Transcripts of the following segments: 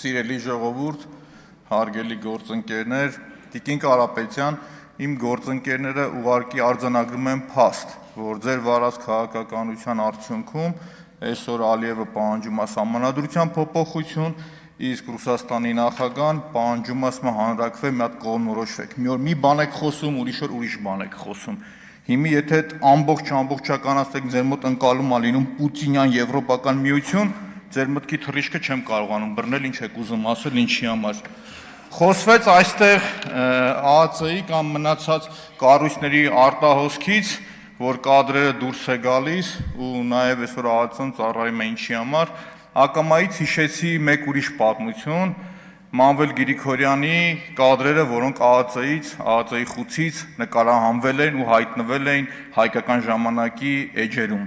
Սիրելի ժողովուրդ, հարգելի գործընկերներ, Տիկին Կարապետյան, իմ գործընկերները ուղղակի արձանագրում են փաստ, որ ձեր վարած քաղաքականության արդյունքում այսօր Ալիևը պահանջում է սահմանադրության փոփոխություն, իսկ Ռուսաստանի նախագահան պահանջում է հանրակրվե մի հատ կողմնորոշվեք։ Մի օր մի բան եք խոսում, ուրիշ օր ուրիշ բան եք խոսում։ Հիմա եթե ամբողջականացնեք ձեր մոտ ընկալում է լինում Պուտինյան եվրոպական միություն, ձեր մտքի թռիչքը չեմ կարողանում բռնել, ինչ եք ուզում ասել, ինչի համար։ Խոսվեց այստեղ ԱԱՑ-ի կամ մնացած կառույցների արտահոսքից, որ կադրերը դուրս է գալիս ու նաև այսօր ԱԱՑ-ն ծառայում է ինչի համար, ակամայից հիշեցի մեկ ուրիշ պատմություն, Մանվել Գրիգորյանի կադրերը, որոնք ԱԱՑ-ի խուցից նկարահանվել են ու հայտնվել են հայկական ժամանակի էջերում։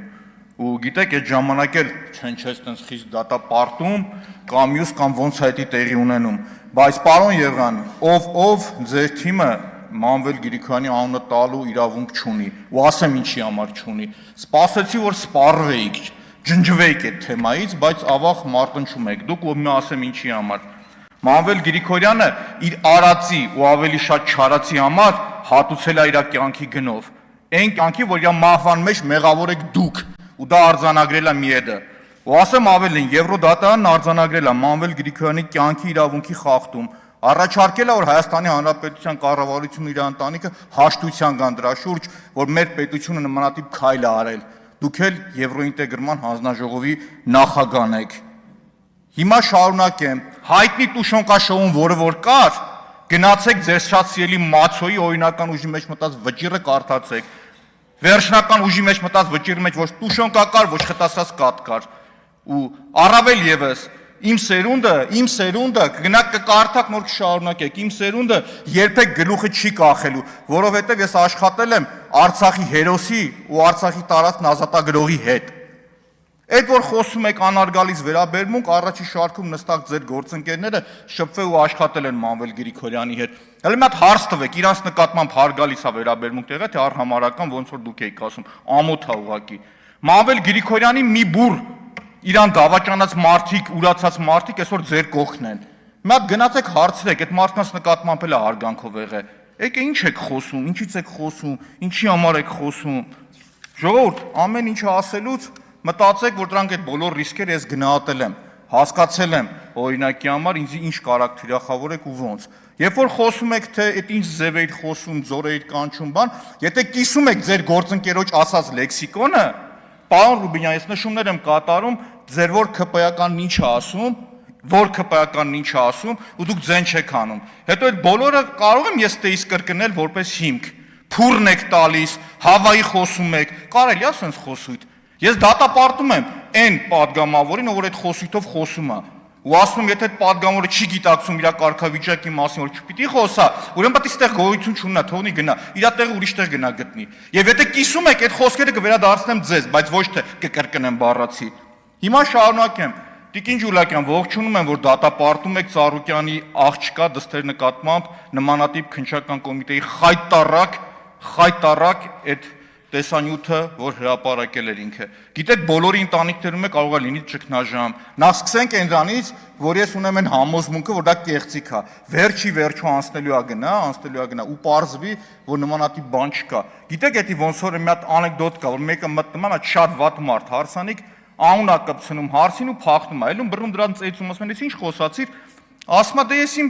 Ու գիտեք, այդ ժամանակ էլ չնչեց տենց խիստ դատապարտում կամ մյուս կամ ոնց է դա տեղի ունենում, բայց պարոն Եղան, ով ձեր թիմը Մանվել Գրիգորյանի անունը տալու իրավունք չունի, ու ասեմ ինչի համար չունի, սպասեցի, որ սպառվեիք, ջնջվեիք այդ թեմայից, բայց ավաղ մարտնչում եք դուք, ու մի ասեմ ինչի համար։ Մանվել Գրիգորյանը իր արածի ու ավելի շատ չարածի համար հատուցել է իր կյանքի գնով, այն կյանքի, որ իր մահվան մեջ մեղավոր եք դուք, ու դա արձանագրել է Միեդը։ Ու ասեմ ավելին, Եվրոդատարանն արձանագրել է Մանվել Գրիգորյանի կյանքի իրավունքի խախտում, առաջարկել է, որ Հայաստանի Հանրապետության կառավարությունն իր ընտանիքը հաշտության կան դրա շուրջ, որ մեր պետությունը նմանատիպ քայլ է արել։ Դուք էլ Եվրոինտեգրման հանձնաժողովի նախագահն եք։ Հիմա շարունակեմ, հայտնի Տուշոնկաշոուն, որը որ կար, գնացեք ձեր շատ սիրելի Մացոյի օրինական ուժի մեջ մտած վճիռը կարդացեք։ Վերջնական ուժի մեջ մտած վճիռի մեջ ոչ Տուշոնկա կար, ոչ խտասած կատ կար։ Ու առավել եւս իմ սերունդը կգնաք կկարդաք նոր կշարունակեք, իմ սերունդը երբեք գլուխը չի կախելու, որովհետեւ ես աշխատել եմ Արցախի հերոսի ու Արցախի տարածքն ազատագրողի հետ։ Այդ որ խոսում եք անարգալից վերաբերմունք, առաջի շարքում նստած ձեր գործընկերները շփվել ու աշխատել են Մանվել Գրիգորյանի հետ։ Հələ մի հատ հարց տվեք, իրանց նկատմամբ հարգալից է վերաբերմունք տեղը, թե առհամարական ոնց որ դուք եք ասում, ամոթ է ուղղակի։ Մանվել Գրիգորյանի մի բուր իրան դավաճանած մարդիկ, ուրացած մարդիկ այսօր ձեր կողքն են։ Մի հատ գնացեք հարցրեք, այդ մարդկանց նկատմամբ էլ հարգանքով եղե։ Եկե ինչ եք խոսում, ինչից եք խոսում, ինչի համար եք խոսում։ Ժողովուրդ, ամեն ինչ ասելուց մտածեք, որ դրանք այդ բոլոր ռիսկերը ես գնահատել եմ, հասկացել եմ օրինակի համար ինձ ինչ կարաք թիրախավորեք ու ոնց։ Երբ որ խոսում եք, թե այդ ինչ ձև էիր խոսում, ձոր էիր կանչում բան, եթե կիսում եք ձեր գործընկերոջ ասած լեքսիկոնը, պարոն Ռուբինյան, ես նշումներ եմ կատարում, ձեր որ ԿՊ-ականն ինչ է ասում, ու դուք ձեն չեք անում։ Հետո այդ բոլորը կարող եմ ես տեիս կրկնել որպես հիմք։ Փուրն եք տալիս, Հավայի խոսում եք, կարելի է ասենց խոսույթ։ Ես դատապարտում եմ այն պատգամավորին, ով որ այդ խոսույթով խոսում է, ու ասում եմ, եթե այդ պատգամավորը չի գիտակցում իր կարգավիճակի մասին, որ չպիտի խոսա, ուրեմն պետք է այստեղ գոյություն չունենա, թողնի գնա, իր տեղը ուրիշ տեղ գնա գտնի։ Եվ եթե կիսում եք, այդ խոսքերը կվերադարձնեմ ձեզ, բայց ոչ թե կկրկնեմ բառացի։ Հիմա շարունակեմ։ Տիկին Ջուլակյան, ողջունում եմ, որ դատապարտում եք Ծառուկյանի աղջկա դստեր նկատմամբ նմանատիպ քննչական կոմիտեի խայտարակ այդ տեսանյութը, որ հրապարակել էր ինքը։ Գիտեք, բոլորի ընտանիքներում կարող է լինի ճգնաժամ։ Նախ սկսենք այնտանից, որ ես ունեմ այն համոզմունքը, որ դա կեղծիք է։ Վերջի վերջո անցնելու է գնա ու պարզվի, որ նմանատիպ բան չկա։ Գիտեք, դա ոնց որ մի հատ անեկդոտ կա, որ մեկը մտնում է, շատ վատ մարդ, հարսանիք, անուն է կպցնում հարսին ու փախնում է։ Այլում բռնում դրան ծեծում, ասում են, «Ես ինչ խոսացիր»։ Ասում է, «Դե ես իմ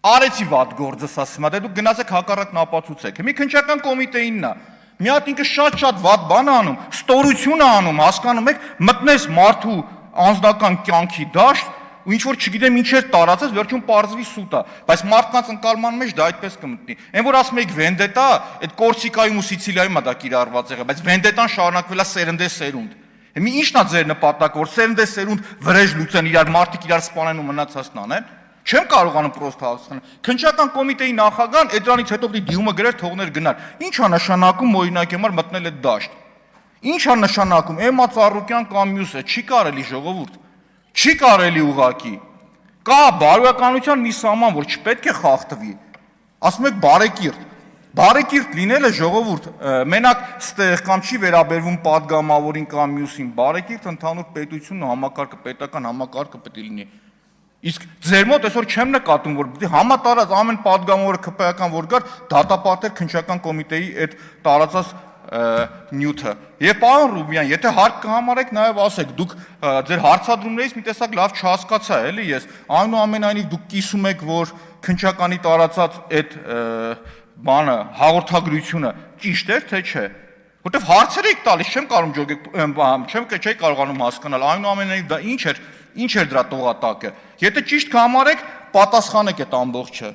արեցի վատ գործս», ասում է, «Դե դուք գնացեք հակառակն ապացուցեք»։ Մի քննչական կոմիտեինն է։ Մի հատ ինքը շատ վատ բան է անում, ստորություն է անում, հասկանում եք, մտնես մարդու անձնական կյանքի դաշտ ու ինչ որ չգիտեմ ինչ էր տարածած, վերջում պարզվի սուտ է, բայց մարդկանց ընկալման մեջ դա այդպես կմտնի։ Այն որ ասում եք վենդետա, այդ Կորսիկայում ու Սիցիլիայում է դա կիրառված եղել, բայց վենդետան շարունակվել է սերնդեսերունդ։ Մի ի՞նչն է ձեր նպատակը, որ սերնդեսերունդ վրեժ լուծեն, իրար մարդիկ իրար սպանեն ու մնացածն անեն։ Չեմ կարողանում պրոստը հասկանալ։ Քննչական կոմիտեի նախագահան այդ դրանից հետո պիտի դիումը գրեր թողներ գնար։ Ինչ է նշանակում օրինակ համար մտնել այդ դաշտ։ Ինչ է նշանակում Էմմա Ծառուկյան կամ մյուսը, չի կարելի ժողովուրդ։ Չի կարելի ուղղակի։ Կա բարոյականության մի սահման, որ չպետք է խախտվի։ Ասում եք բարեկիրթ։ Բարեկիրթ լինելը ժողովուրդ, մենակ ստեղ կամ չի վերաբերվում падգամավորին կամ մյուսին, բարեկիրթ ընդհանուր պետությունն ու համակարգը, պետական համակարգը պետք է լինի։ Իսկ ձեր մոտ այսօր չեմ նկատում, որ պիտի համատարած ամեն падգամավորը ԿՊ-ական որ գար դատապարտեր քննչական կոմիտեի այդ տարածած նյութը։ Եվ պարոն Ռուբյան, եթե հարկ կհամարեք, նաև ասեք, դուք ձեր հարցադրումներից մի տեսակ լավ չհասկացա, էլի ես, այնուամենայնիվ դուք կիսում եք, որ քննչականի տարածած այդ բանը հաղորդագրությունը ճիշտ էր, թե չէ։ Որտեվ հարցեր եք տալիս, չեմ կարող ջոգեք, չէի կարողանում հասկանալ, այնուամենայնիվ դա ինչ էր դրա տողատակը։ Եթե ճիշտ կհամարեք, պատասխանեք այդ ամբողջը։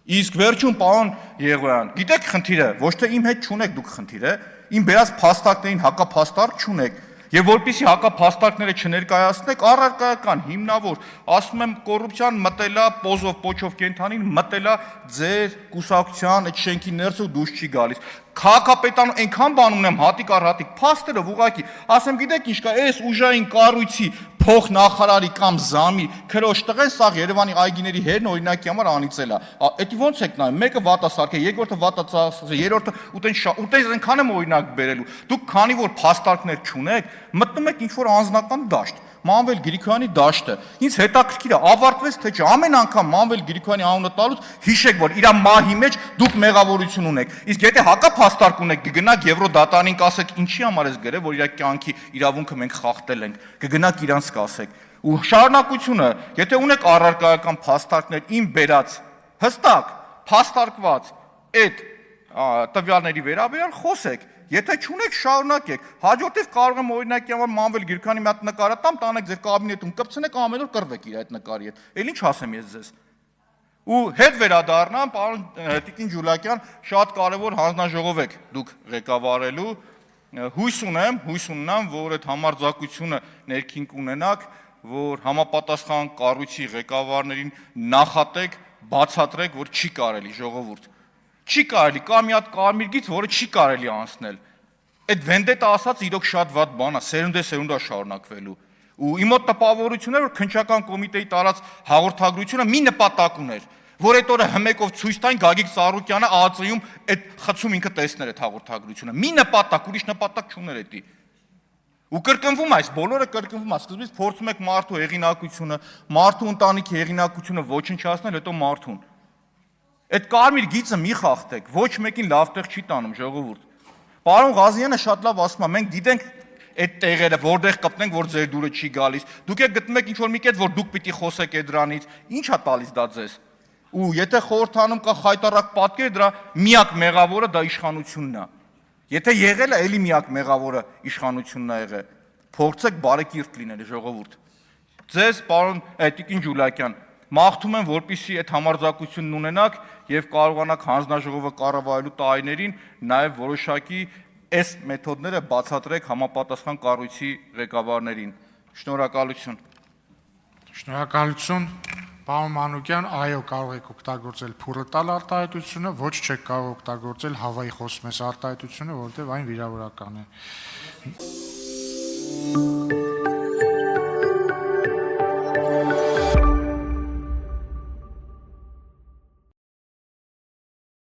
Իսկ վերջում պարոն Եղոյան, գիտեք խնդիրը, ոչ թե իմ հետ չունեք դուք խնդիրը, իմ բերած փաստարկներին հակափաստարկ չունեք, եւ որպեսզի հակափաստարկները չներկայացնեք, առարկայական, հիմնավոր, ասում եմ կոռուպցիան մտելա պոզով պոչով կենթանին մտելա ձեր կուսակցության այդ շենքի ներսը դուրս չի գալիս։ Քաղաքապետան այնքան բան ունեմ հատիկ առ հատիկ փաստերով ուղակի, ասեմ գիտեք ինչ կա, այս ուժային կառույցի փոխնախարարի կամ զամի քրոջ տղեն սաղ Երևանի այգիների հերն օրինակի համար անիծել է։ Էդի ոնց եք նայում, մեկը վատա սարքե, երկրորդը վատա ծախսե, երրորդը ուտեն այնքան եմ օրինակ բերելու։ Դուք քանի որ փաստարկներ չունեք, մտնում եք ինչ որ անձնական դաշտ։ Մանվել Գրիգորյանի դաշտը։ Ինձ հետաքրքիր է, ավարտվեց թե չէ։ Ամեն անգամ Մանվել Գրիգորյանի անունը տալուց հիշեք, որ իր մահի մեջ դուք մեղավորություն ունեք։ Իսկ եթե հակափաստարկ ունեք, կգնաք Եվրոդատարանին կասեք, ինչի համար ես գրել, որ իր կյանքի իրավունքը մենք խախտել ենք։ Կգնաք իրանց կասեք։ Ու շարունակությունը, եթե ունեք առարկայական փաստարկներ իմ բերած հստակ փաստարկված այդ տվյալների վերաբերյալ խոսեք։ Եթե չունեք, շարունակեք։ Հաջորդիվ կարող եմ օրինակի համար Մանվել Գրիգորյանի մի հատ նկարը տամ, տանեք ձեր կաբինետում, կպցնեք ամեն օր կռվեք իր այդ նկարի հետ։ Էլ ինչ ասեմ ես ձեզ։ Ու հետ վերադառնամ, պարոն Տիկին Ջուլակյան, շատ կարևոր հանձնաժողով եք դուք ղեկավարելու։ Հույս ունեմ, որ այդ համարձակությունը ներքին կունենաք, որ համապատասխան կառույցի ղեկավարներին նախատեք, բացատրեք, որ չի կարելի ժողովուրդ։ Չի կարելի, կա մի հատ կարմիր գիծ, որը չի կարելի անցնել։ Այդ վենդետա ասած իրոք շատ վատ բան է, սերունդե շարունակվելու։ Ու իմ մոտ տպավորություն էր, որ քննչական կոմիտեի տարած հաղորդագրությունը մի նպատակ ուներ, որ այդ օրը հմեկով ցույց տային Գագիկ Ծառուկյանը ԱԱԾ-ում այդ խցում ինքը տեսներ այդ հաղորդագրությունը։ Մի նպատակ, ուրիշ նպատակ չուներ էդի։ Ու կրկնվում այս, բոլորը կրկնվում է, սկզբից փորձում եք մարդու հեղինակությունը, մարդու ընտանիքի հեղինակությունը ոչնչացնել, հետո մարդուն։ Այդ կարմիր գիծը մի խախտեք, ոչ մեկին լավ տեղ չի տանում ժողովուրդ։ Պարոն Ղազարյանը շատ լավ ասում է, մենք գիտենք այդ տեղերը, որտեղ կպնենք, որ ձեր դուրը չի գալիս։ Դուք եք գտնում եք ինչ-որ մի կետ, որ դուք պիտի խոսեք այդ դրանից։ Ինչ է տալիս դա ձեզ։ Ու եթե խորհրդանում կա խայտարակ պատկեր, դրա միակ մեղավորը դա իշխանությունն է։ Եթե եղել է, էլի միակ մեղավորը իշխանությունն է եղել։ Փորձեք բարեկիրթ լինել ժողովուրդ։ Ձեզ, պարոն Տիկին Ջուլակյան, մաղթում եմ, որպեսզի այդ համարձակությունն ունենաք եւ կարողանաք հանձնաժողովը կառավարելու տարիներին նաեւ որոշակի այս մեթոդները բացատրեք համապատասխան կառույցի ղեկավարներին։ Շնորհակալություն։ Շնորհակալություն, պարոն Մանուկյան, այո, կարող եք օգտագործել փուռը տալ արտահայտությունը, ոչ չեք կարող օգտագործել հավայի խոսում արտահայտությունը, որովհետեւ այն վիրավորական է։